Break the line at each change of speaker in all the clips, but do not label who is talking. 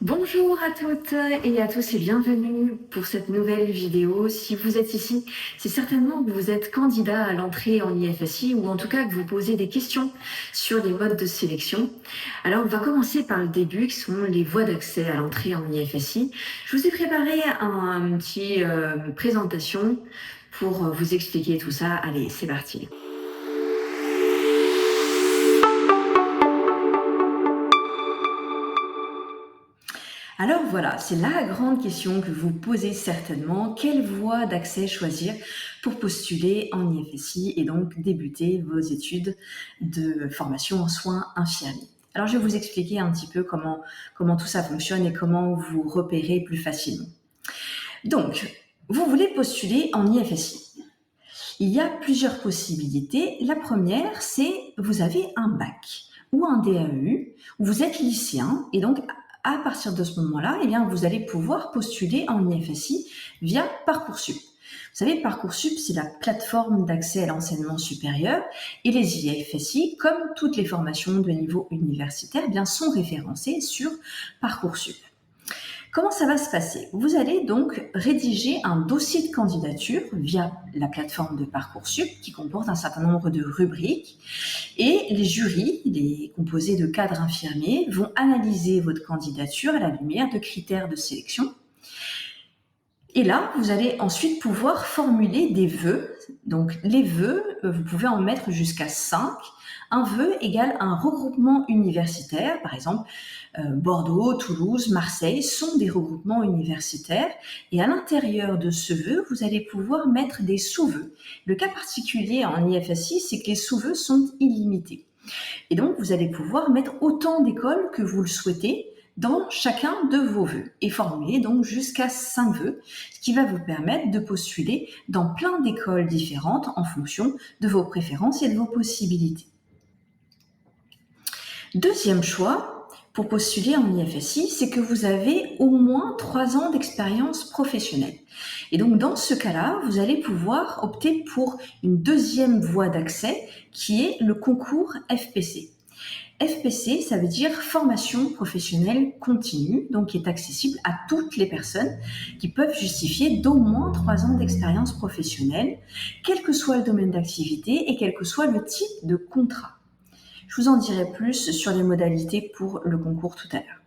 Bonjour à toutes et à tous et bienvenue pour cette nouvelle vidéo. Si vous êtes ici, c'est certainement que vous êtes candidat à l'entrée en IFSI ou en tout cas que vous posez des questions sur les modes de sélection. Alors on va commencer par le début qui sont les voies d'accès à l'entrée en IFSI. Je vous ai préparé un petit présentation pour vous expliquer tout ça. Allez, c'est parti. Alors voilà, c'est la grande question que vous posez certainement. Quelle voie d'accès choisir pour postuler en IFSI et donc débuter vos études de formation en soins infirmiers? Alors je vais vous expliquer un petit peu comment tout ça fonctionne et comment vous repérer plus facilement. Donc, vous voulez postuler en IFSI. Il y a plusieurs possibilités. La première, c'est vous avez un bac ou un DAU, vous êtes lycéen et donc à partir de ce moment-là, eh bien, vous allez pouvoir postuler en IFSI via Parcoursup. Vous savez, Parcoursup, c'est la plateforme d'accès à l'enseignement supérieur et les IFSI, comme toutes les formations de niveau universitaire, eh bien, sont référencées sur Parcoursup. Comment ça va se passer? Vous allez donc rédiger un dossier de candidature via la plateforme de Parcoursup qui comporte un certain nombre de rubriques et les jurys, les composés de cadres infirmiers, vont analyser votre candidature à la lumière de critères de sélection. Et là, vous allez ensuite pouvoir formuler des vœux. Donc les vœux, vous pouvez en mettre jusqu'à 5. Un vœu égale un regroupement universitaire, par exemple Bordeaux, Toulouse, Marseille sont des regroupements universitaires et à l'intérieur de ce vœu, vous allez pouvoir mettre des sous-vœux. Le cas particulier en IFSI, c'est que les sous-vœux sont illimités. Et donc, vous allez pouvoir mettre autant d'écoles que vous le souhaitez dans chacun de vos vœux et formuler donc jusqu'à 5 vœux, ce qui va vous permettre de postuler dans plein d'écoles différentes en fonction de vos préférences et de vos possibilités. Deuxième choix, pour postuler en IFSI, c'est que vous avez au moins 3 ans d'expérience professionnelle. Et donc, dans ce cas-là, vous allez pouvoir opter pour une deuxième voie d'accès qui est le concours FPC. FPC, ça veut dire formation professionnelle continue, donc qui est accessible à toutes les personnes qui peuvent justifier d'au moins 3 ans d'expérience professionnelle, quel que soit le domaine d'activité et quel que soit le type de contrat. Je vous en dirai plus sur les modalités pour le concours tout à l'heure.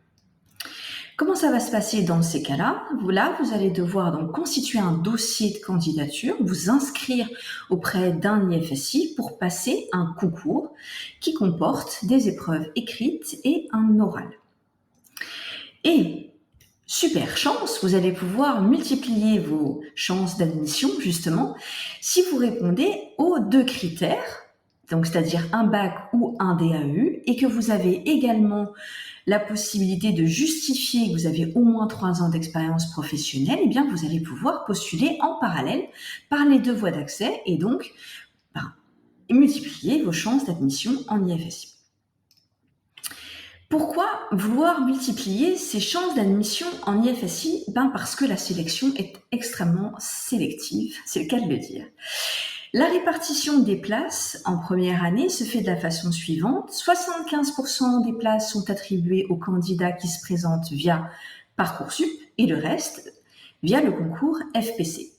Comment ça va se passer dans ces cas-là? Là, vous allez devoir donc constituer un dossier de candidature, vous inscrire auprès d'un IFSI pour passer un concours qui comporte des épreuves écrites et un oral. Et super chance, vous allez pouvoir multiplier vos chances d'admission justement si vous répondez aux 2 critères, donc c'est-à-dire un bac ou un DAU, et que vous avez également la possibilité de justifier que vous avez au moins 3 ans d'expérience professionnelle, eh bien vous allez pouvoir postuler en parallèle par les 2 voies d'accès et donc multiplier vos chances d'admission en IFSI. Pourquoi vouloir multiplier ces chances d'admission en IFSI? Parce que la sélection est extrêmement sélective, c'est le cas de le dire. La répartition des places en première année se fait de la façon suivante. 75% des places sont attribuées aux candidats qui se présentent via Parcoursup et le reste via le concours FPC.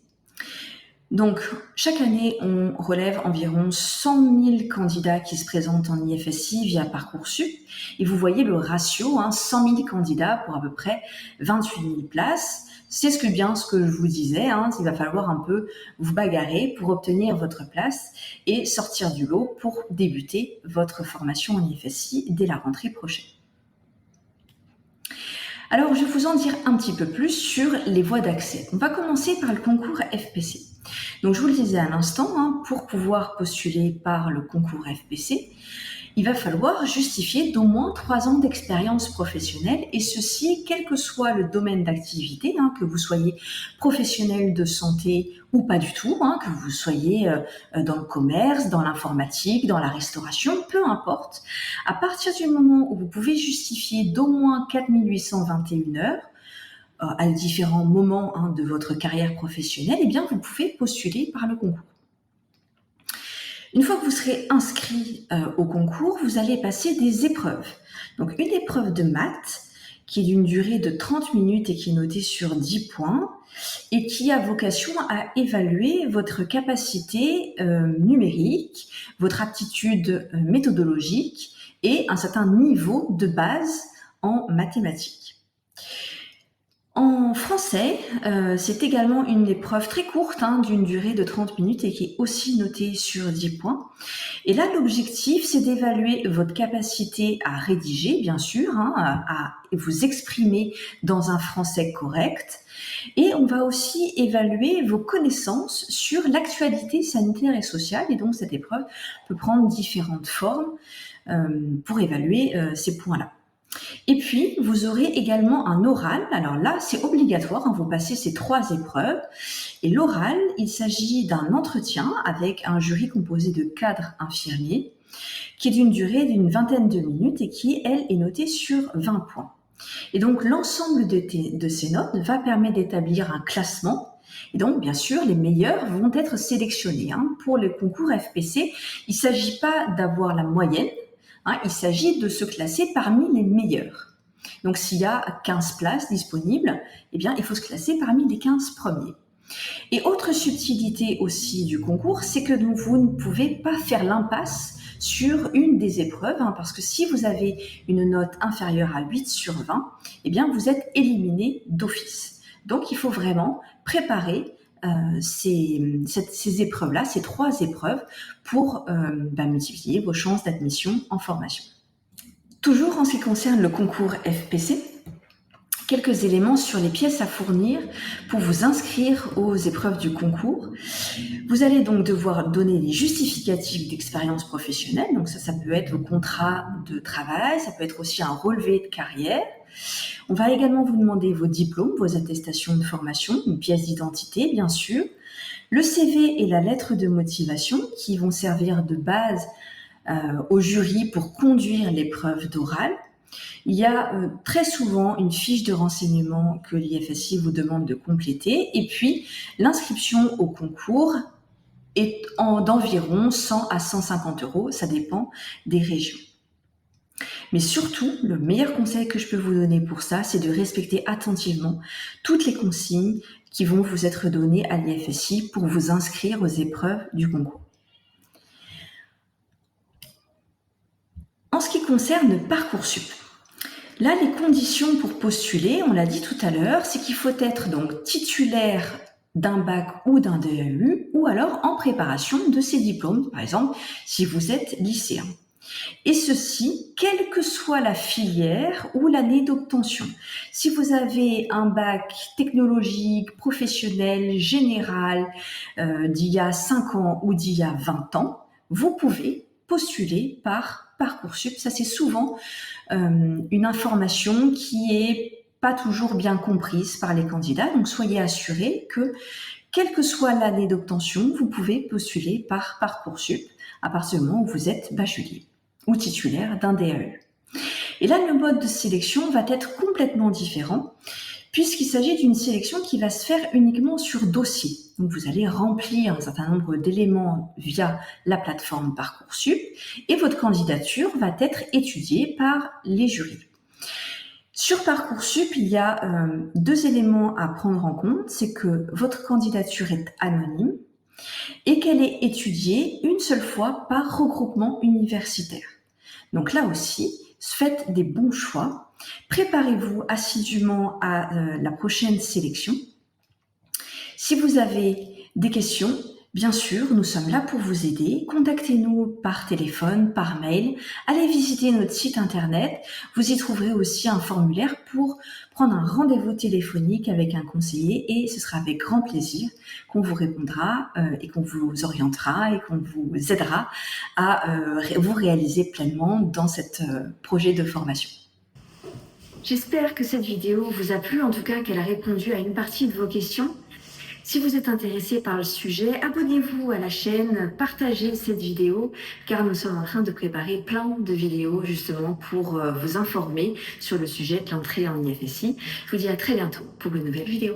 Donc, chaque année, on relève environ 100 000 candidats qui se présentent en IFSI via Parcoursup. Et vous voyez le ratio, 100 000 candidats pour à peu près 28 000 places. C'est ce que je vous disais, il va falloir un peu vous bagarrer pour obtenir votre place et sortir du lot pour débuter votre formation en IFSI dès la rentrée prochaine. Alors, je vais vous en dire un petit peu plus sur les voies d'accès. On va commencer par le concours FPC. Donc, je vous le disais à l'instant, pour pouvoir postuler par le concours FPC, il va falloir justifier d'au moins 3 ans d'expérience professionnelle et ceci, quel que soit le domaine d'activité, que vous soyez professionnel de santé ou pas du tout, que vous soyez dans le commerce, dans l'informatique, dans la restauration, peu importe. À partir du moment où vous pouvez justifier d'au moins 4821 heures, à différents moments de votre carrière professionnelle, eh bien, vous pouvez postuler par le concours. Une fois que vous serez inscrit au concours, vous allez passer des épreuves. Donc, une épreuve de maths qui est d'une durée de 30 minutes et qui est noté sur 10 points et qui a vocation à évaluer votre capacité numérique, votre aptitude méthodologique et un certain niveau de base en mathématiques. En français, c'est également une épreuve très courte, d'une durée de 30 minutes et qui est aussi notée sur 10 points. Et là, l'objectif, c'est d'évaluer votre capacité à rédiger, bien sûr, à vous exprimer dans un français correct. Et on va aussi évaluer vos connaissances sur l'actualité sanitaire et sociale. Et donc, cette épreuve peut prendre différentes formes pour évaluer ces points-là. Et puis, vous aurez également un oral. Alors là, c'est obligatoire, vous passez ces 3 épreuves. Et l'oral, il s'agit d'un entretien avec un jury composé de cadres infirmiers qui est d'une durée d'une vingtaine de minutes et qui, elle, est notée sur 20 points. Et donc, l'ensemble de ces notes va permettre d'établir un classement. Et donc, bien sûr, les meilleurs vont être sélectionnés. Pour le concours FPC, il ne s'agit pas d'avoir la moyenne, il s'agit de se classer parmi les meilleurs. Donc, s'il y a 15 places disponibles, eh bien, il faut se classer parmi les 15 premiers. Et autre subtilité aussi du concours, c'est que vous ne pouvez pas faire l'impasse sur une des épreuves, parce que si vous avez une note inférieure à 8 sur 20, eh bien, vous êtes éliminé d'office. Donc, il faut vraiment préparer ces épreuves-là, ces 3 épreuves, pour multiplier vos chances d'admission en formation. Toujours en ce qui concerne le concours FPC, quelques éléments sur les pièces à fournir pour vous inscrire aux épreuves du concours. Vous allez donc devoir donner les justificatifs d'expérience professionnelle. Donc ça peut être vos contrats de travail, ça peut être aussi un relevé de carrière. On va également vous demander vos diplômes, vos attestations de formation, une pièce d'identité, bien sûr, le CV et la lettre de motivation qui vont servir de base au jury pour conduire l'épreuve d'oral. Il y a très souvent une fiche de renseignement que l'IFSI vous demande de compléter et puis l'inscription au concours est d'environ 100 à 150 €, ça dépend des régions. Mais surtout, le meilleur conseil que je peux vous donner pour ça, c'est de respecter attentivement toutes les consignes qui vont vous être données à l'IFSI pour vous inscrire aux épreuves du concours. En ce qui concerne Parcoursup, là, les conditions pour postuler, on l'a dit tout à l'heure, c'est qu'il faut être donc titulaire d'un bac ou d'un DEU ou alors en préparation de ces diplômes, par exemple si vous êtes lycéen. Et ceci, quelle que soit la filière ou l'année d'obtention. Si vous avez un bac technologique, professionnel, général d'il y a 5 ans ou d'il y a 20 ans, vous pouvez postuler par Parcoursup. Ça, c'est souvent une information qui est pas toujours bien comprise par les candidats. Donc, soyez assurés que, quelle que soit l'année d'obtention, vous pouvez postuler par Parcoursup à partir du moment où vous êtes bachelier ou titulaire d'un DAE. Et là, le mode de sélection va être complètement différent puisqu'il s'agit d'une sélection qui va se faire uniquement sur dossier. Donc, vous allez remplir un certain nombre d'éléments via la plateforme Parcoursup et votre candidature va être étudiée par les jurys. Sur Parcoursup, il y a 2 éléments à prendre en compte. C'est que votre candidature est anonyme et qu'elle est étudiée une seule fois par regroupement universitaire. Donc là aussi, faites des bons choix. Préparez-vous assidûment à la prochaine sélection. Si vous avez des questions, bien sûr, nous sommes là pour vous aider. Contactez-nous par téléphone, par mail. Allez visiter notre site internet. Vous y trouverez aussi un formulaire pour prendre un rendez-vous téléphonique avec un conseiller et ce sera avec grand plaisir qu'on vous répondra et qu'on vous orientera et qu'on vous aidera à vous réaliser pleinement dans cet projet de formation.
J'espère que cette vidéo vous a plu, en tout cas qu'elle a répondu à une partie de vos questions. Si vous êtes intéressé par le sujet, abonnez-vous à la chaîne, partagez cette vidéo, car nous sommes en train de préparer plein de vidéos justement pour vous informer sur le sujet de l'entrée en IFSI. Je vous dis à très bientôt pour une nouvelle vidéo.